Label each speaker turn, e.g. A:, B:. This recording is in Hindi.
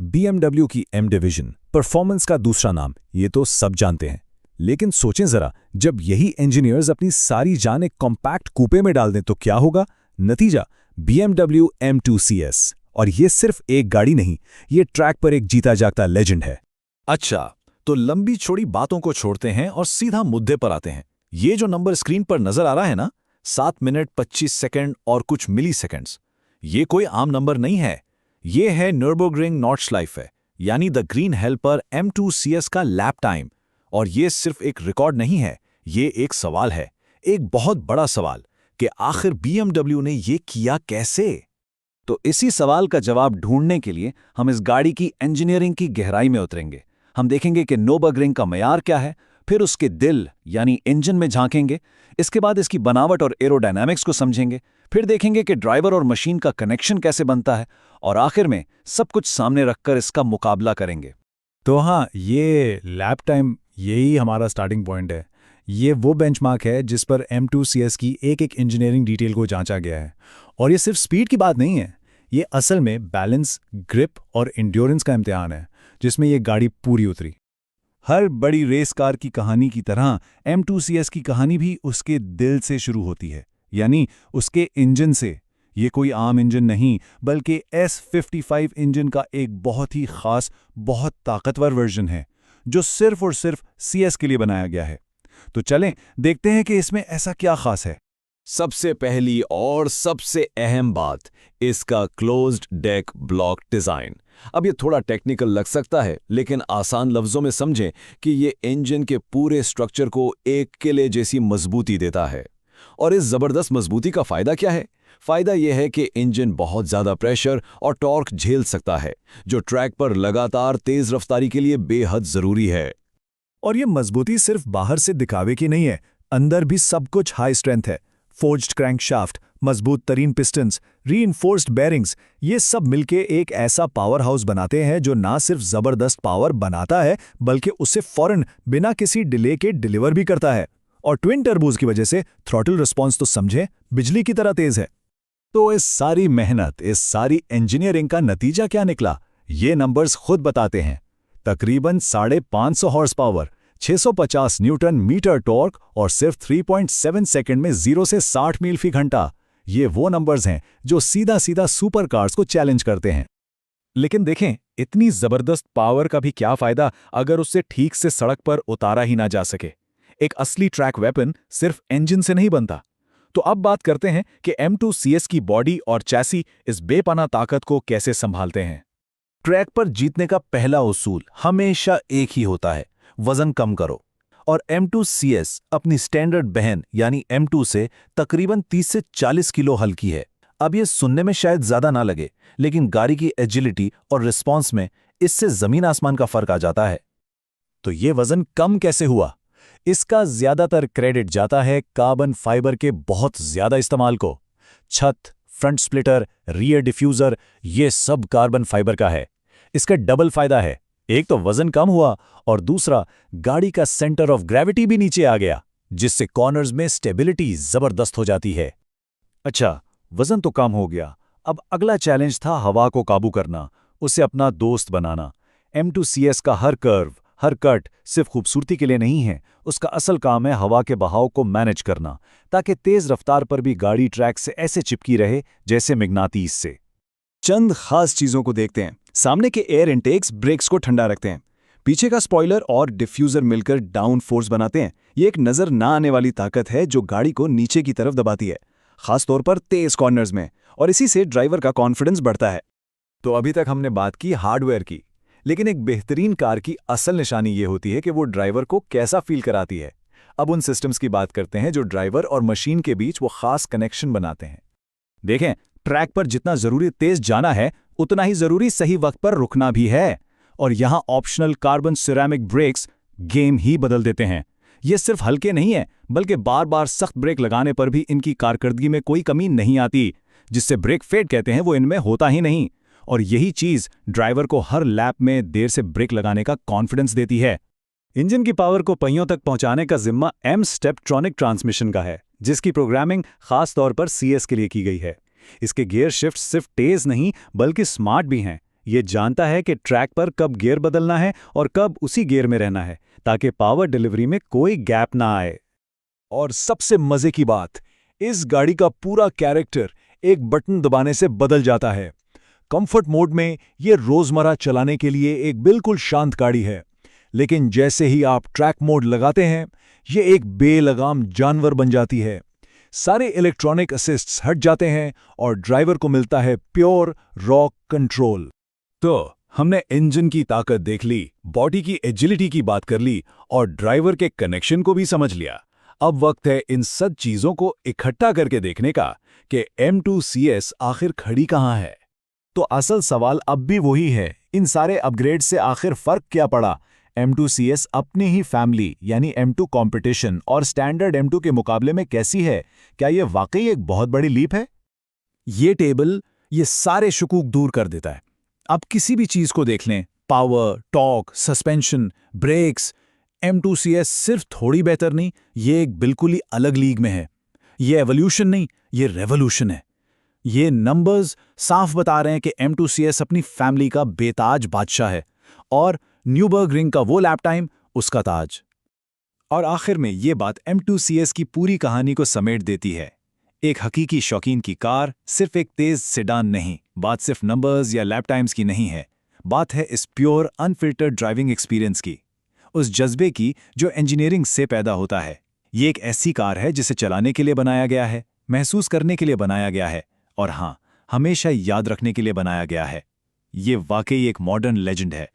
A: BMW की M डिवीजन, परफॉर्मेंस का दूसरा नाम, ये तो सब जानते हैं। लेकिन सोचें जरा, जब यही इंजीनियर्स अपनी सारी जान एक कॉम्पैक्ट कूपे में डाल दें तो क्या होगा? नतीजा BMW M2 CS। और ये सिर्फ एक गाड़ी नहीं, ये ट्रैक पर एक जीता जागता लेजेंड है।
B: अच्छा, तो लंबी चौड़ी बातों को छोड़ते हैं और सीधा मुद्दे पर आते हैं। ये जो नंबर स्क्रीन पर नजर आ रहा है ना, 7 मिनट 25 सेकंड और कुछ मिली सेकंड्स, ये कोई आम नंबर नहीं है। ये है नürburgring नॉर्डश्लाइफ है, यानी the green helper M2 CS का लैप टाइम। और ये सिर्फ एक रिकॉर्ड नहीं है, ये एक सवाल है, एक बहुत बड़ा सवाल, कि आखिर BMW ने ये किया कैसे?
C: तो इसी सवाल का जवाब ढूंढने के लिए हम इस गाड़ी की इंजीनियरिंग की गहराई में उतरेंगे। हम देखेंगे कि नürburgring का मयार क्या है, फिर उसके दिल यानी इंजन में झांकेंगे, इसके बाद इसकी बनावट और एरोडायनामिक्स को समझेंगे, फिर देखेंगे कि ड्राइवर और मशीन का कनेक्शन कैसे बनता है, और आखिर में सब कुछ सामने रखकर इसका मुकाबला करेंगे।
A: तो हाँ, ये लैप टाइम, यही हमारा स्टार्टिंग पॉइंट है। ये वो बेंचमार्क है जिस पर M2 CS की एक एक इंजीनियरिंग डिटेल को जांचा गया है। और ये सिर्फ स्पीड की बात नहीं है, ये असल में बैलेंस, ग्रिप और इंड्योरेंस का इम्तिहान है, जिसमें ये गाड़ी पूरी उतरी। हर बड़ी रेस कार की कहानी की तरह M2 CS की कहानी भी उसके दिल से शुरू होती है, यानी उसके इंजन से। ये कोई आम इंजन नहीं, बल्कि S55 इंजन का एक बहुत ही खास, बहुत ताकतवर वर्जन है, जो सिर्फ और सिर्फ CS के लिए बनाया गया है। तो चलें देखते हैं कि इसमें ऐसा क्या खास है।
B: सबसे पहली और सबसे अहम बात, इसका क्लोज्ड डेक ब्लॉक डिजाइन। अब ये थोड़ा टेक्निकल लग सकता है, लेकिन आसान लफ्जों में समझें कि ये इंजन के पूरे स्ट्रक्चर को एक किले जैसी मजबूती देता है। और इस जबरदस्त मजबूती का फायदा क्या है? फायदा यह है कि इंजन बहुत ज्यादा प्रेशर और टॉर्क झेल सकता है, जो ट्रैक पर लगातार तेज रफ्तारी के लिए बेहद जरूरी है।
A: और ये मजबूती सिर्फ बाहर से दिखावे की नहीं है, अंदर भी सब कुछ हाई स्ट्रेंथ है। फोर्ज्ड क्रैंकशाफ्ट, मजबूत तरीन पिस्टन्स, रीइंफोर्स्ड बेरिंग्स, ये सब मिलके एक ऐसा पावर हाउस बनाते हैं जो ना सिर्फ जबरदस्त पावर बनाता है, बल्कि उसे फौरन बिना किसी डिले के डिलीवर भी करता है। और ट्विन टर्बोज की वजह से थ्रॉटल रिस्पॉन्स तो समझे, बिजली की तरह तेज है। तो इस सारी मेहनत, इस सारी इंजीनियरिंग का नतीजा क्या निकला? ये नंबर्स खुद बताते हैं। तकरीबन 550 horse power, 650 newton metre torque और सिर्फ 3.7 सेकंड में 0 से 60 मील फी घंटा। ये वो नंबर्स हैं जो सीधा सीधा सुपर कार्स को चैलेंज करते हैं।
C: लेकिन देखें, इतनी जबरदस्त पावर का भी क्या फायदा अगर उससे ठीक से सड़क पर उतारा ही ना जा सके। एक असली ट्रैक वेपन सिर्फ इंजन से नहीं बनता। तो अब बात करते हैं कि M2 CS की बॉडी और चैसी इस बेपनाह ताकत को कैसे संभालते हैं।
A: ट्रैक पर जीतने का पहला उसूल हमेशा एक ही होता है, वजन कम करो। और M2 CS अपनी स्टैंडर्ड बहन यानी M2 से तकरीबन 30 से 40 किलो हल्की है। अब ये सुनने में शायद ज्यादा ना लगे, लेकिन गाड़ी की एजिलिटी और रिस्पॉन्स में इससे जमीन आसमान का फर्क आ जाता है। तो ये वजन कम कैसे हुआ? इसका ज्यादातर क्रेडिट जाता है कार्बन फाइबर के बहुत ज्यादा इस्तेमाल को। छत, फ्रंट स्प्लिटर, रियर डिफ्यूजर, ये सब कार्बन फाइबर का है। इसका डबल फायदा है, एक तो वजन कम हुआ और दूसरा गाड़ी का सेंटर ऑफ ग्रेविटी भी नीचे आ गया, जिससे कॉर्नर्स में स्टेबिलिटी जबरदस्त हो जाती है। अच्छा, वजन तो कम हो गया, अब अगला चैलेंज था हवा को काबू करना, उसे अपना दोस्त बनाना। M2 CS का हर कर्व, हर कट सिर्फ खूबसूरती के लिए नहीं है, उसका असल काम है हवा के बहाव को मैनेज करना, ताकि तेज रफ्तार पर भी गाड़ी ट्रैक से ऐसे चिपकी रहे जैसे मैग्नेटिस से।
C: चंद खास चीजों को देखते हैं। सामने के एयर इनटेक्स ब्रेक्स को ठंडा रखते हैं, पीछे का स्पॉइलर और डिफ्यूजर मिलकर डाउन फोर्स बनाते हैं। ये एक नजर ना आने वाली ताकत है जो गाड़ी को नीचे की तरफ दबाती है, खासतौर पर तेज कॉर्नर्स में, और इसी से ड्राइवर का कॉन्फिडेंस बढ़ता है।
A: तो अभी तक हमने बात की हार्डवेयर की, लेकिन एक बेहतरीन कार की असल निशानी ये होती है कि वो ड्राइवर को कैसा फील कराती है। अब उन सिस्टम्स की बात करते हैं जो ड्राइवर और मशीन के बीच वो खास कनेक्शन बनाते हैं। देखें, ट्रैक पर जितना जरूरी तेज जाना है, उतना ही जरूरी सही वक्त पर रुकना भी है। और यहां optional carbon ceramic brakes game ही बदल देते हैं। ये सिर्फ हल्के नहीं है, बल्कि बार बार सख्त ब्रेक लगाने पर भी इनकी कारकर्दगी में कोई कमी नहीं आती, जिससे ब्रेक फेड कहते हैं वो इनमें होता ही नहीं। और यही चीज ड्राइवर को हर लैप में देर से ब्रेक लगाने का कॉन्फिडेंस देती है। इंजन की पावर को पहियों तक पहुंचाने का जिम्मा M स्टेपट्रॉनिक ट्रांसमिशन का है, जिसकी प्रोग्रामिंग खास तौर पर CS के लिए की गई है। इसके गियर शिफ्ट सिर्फ तेज नहीं बल्कि स्मार्ट भी हैं।
C: ये जानता है कि ट्रैक पर कब गियर बदलना है और कब उसी गियर में रहना है, ताकि पावर डिलीवरी में कोई गैप ना आए।
B: और सबसे मजे की बात, इस गाड़ी का पूरा कैरेक्टर एक बटन दबाने से बदल जाता है। कंफर्ट मोड में ये रोजमर्रा चलाने के लिए एक बिल्कुल शांत गाड़ी है, लेकिन जैसे ही आप ट्रैक मोड लगाते हैं, ये एक बेलगाम जानवर बन जाती है। सारे इलेक्ट्रॉनिक असिस्ट्स हट जाते हैं और ड्राइवर को मिलता है प्योर रॉ कंट्रोल।
A: तो हमने इंजन की ताकत देख ली, बॉडी की एजिलिटी की बात कर ली और ड्राइवर के कनेक्शन को भी समझ लिया। अब वक्त है इन सब चीजों को इकट्ठा करके देखने का कि M2CS आखिर खड़ी कहां है। तो असल सवाल अब भी वही है, इन सारे अपग्रेड से आखिर फर्क क्या पड़ा? M2CS अपनी ही फैमिली यानी M2 कंपटीशन और स्टैंडर्ड M2 के मुकाबले में कैसी है? क्या ये वाकई एक बहुत बड़ी लीप है? ये टेबल ये सारे शकूक दूर कर देता है। अब किसी भी चीज को देख लें, power, torque, suspension, breaks, M2CS सिर्फ थोड़ी बेहतर नहीं, ये एक बिल्कुल ही अलग लीग में है। ये एवोल्यूशन नहीं, ये रेवोल्यूशन है। ये नंबर्स साफ बता रहे हैं कि M2CS अपनी फैमिली का बेताज बादशाह है और न्यूबर्गरिंग का वो लैप टाइम उसका ताज। और आखिर में ये बात M2CS की पूरी कहानी को समेट देती है। एक हकीकी शौकीन की कार सिर्फ एक तेज सेडान नहीं, बात सिर्फ नंबर्स या लैप टाइम्स की नहीं है, बात है इस प्योर अनफिल्टर्ड ड्राइविंग एक्सपीरियंस की, उस जज्बे की जो इंजीनियरिंग से पैदा होता है। ये एक ऐसी कार है जिसे चलाने के लिए बनाया गया है, महसूस करने के लिए बनाया गया है और हाँ, हमेशा याद रखने के लिए बनाया गया है। ये वाकई एक मॉडर्न लेजेंड है।